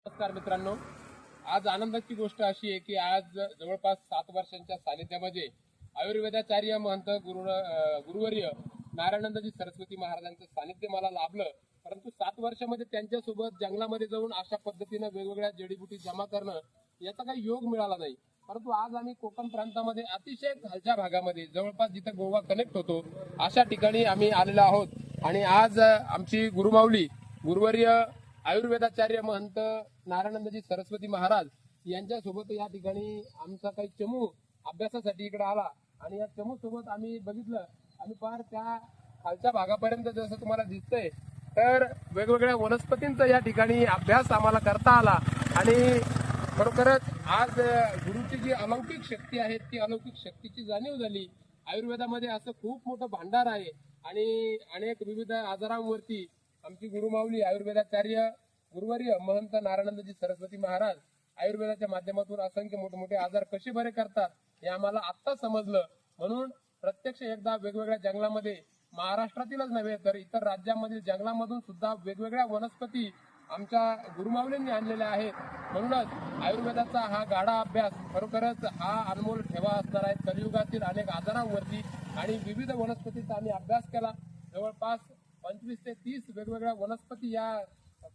नमस्कार मित्रांनो, आज आनंदाची गोष्ट अशी आहे की आज जवळपास 7 वर्षांच्या सानिध्यामध्ये आयुर्वेदाचार्य महंत गुरुवर्य नारायणानंदजी सरस्वती महाराजांचं सानिध्य मला लाभलं. परंतु 7 वर्षामध्ये त्यांच्यासोबत जंगलामध्ये जाऊन अशा पद्धतीनं वेगवेगळ्या जडीबुटी जमा करणं याचा काही योग मिळाला नाही. परंतु आज आम्ही कोकण प्रांतामध्ये अतिशय खालच्या भागामध्ये जवळपास जिथं गोवा कनेक्ट होतो अशा ठिकाणी आम्ही आलेलो आहोत. आणि आज आमची गुरुमाऊली गुरुवर्य आयुर्वेदाचार्य महंत नारायणानंदजी सरस्वती महाराज यांच्यासोबत या ठिकाणी आमचा काही चमू अभ्यासासाठी इकडे आला. आणि या चमू सोबत आम्ही बघितलं, आम्ही पार त्या खालच्या भागापर्यंत जसं तुम्हाला दिसतंय तर वेगवेगळ्या वनस्पतींचा या ठिकाणी अभ्यास आम्हाला करता आला. आणि खरोखरच आज गुरुची जी अलौकिक शक्ती आहे ती अलौकिक शक्तीची जाणीव झाली. आयुर्वेदामध्ये असं खूप मोठं भांडार आहे आणि अनेक विविध आजारांवरती आमची गुरुमाऊली आयुर्वेदाचार्य गुरुवर्य महंत नारायणानंदजी सरस्वती महाराज आयुर्वेदाच्या माध्यमातून असंख्य मोठमोठे आजार कसे बरे करतात हे आम्हाला आत्ता समजलं. म्हणून प्रत्यक्ष एकदा वेगवेगळ्या जंगलामध्ये महाराष्ट्रातीलच नव्हे तर इतर राज्यांमधील जंगलामधून सुद्धा वेगवेगळ्या वनस्पती आमच्या गुरुमाऊलींनी आणलेल्या आहेत. म्हणूनच आयुर्वेदाचा हा गाढा अभ्यास खरोखरच हा अनमोल ठेवा असणार आहे. कलियुगातील अनेक आजारांवरती आणि विविध वनस्पतीचा आम्ही अभ्यास केला. जवळपास 25 ते 30 वेगवेगळ्या वनस्पती या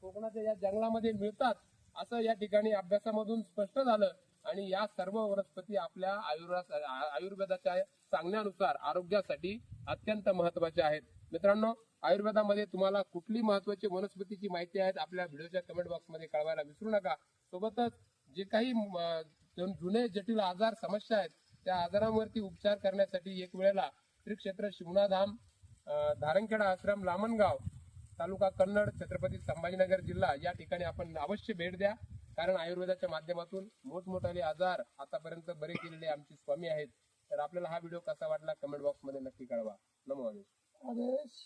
कोकणाच्या या जंगलामध्ये मिळतात असं या ठिकाणी अभ्यासामधून स्पष्ट झालं. आणि या सर्व वनस्पती आपल्या आयुर्वेदाच्या सांगण्यानुसार आरोग्यासाठी अत्यंत महत्वाच्या आहेत. मित्रांनो, आयुर्वेदामध्ये तुम्हाला कुठली महत्वाची वनस्पतीची माहिती आहे आपल्या व्हिडिओच्या कमेंट बॉक्समध्ये कळवायला विसरू नका. सोबतच जे काही जुने जटिल आजार समस्या आहेत त्या आजारांवरती उपचार करण्यासाठी एक वेळेला श्री क्षेत्र शिवनाधाम धारणखेडा आश्रम लामणगाव तालुका कन्नड छत्रपती संभाजीनगर जिल्हा या ठिकाणी आपण अवश्य भेट द्या. कारण आयुर्वेदाच्या माध्यमातून मोठमोठाले आजार आतापर्यंत बरे केलेले आमचे स्वामी आहेत. तर आपल्याला हा व्हिडिओ कसा वाटला कमेंट बॉक्स मध्ये नक्की कळवा. नमो आदेश.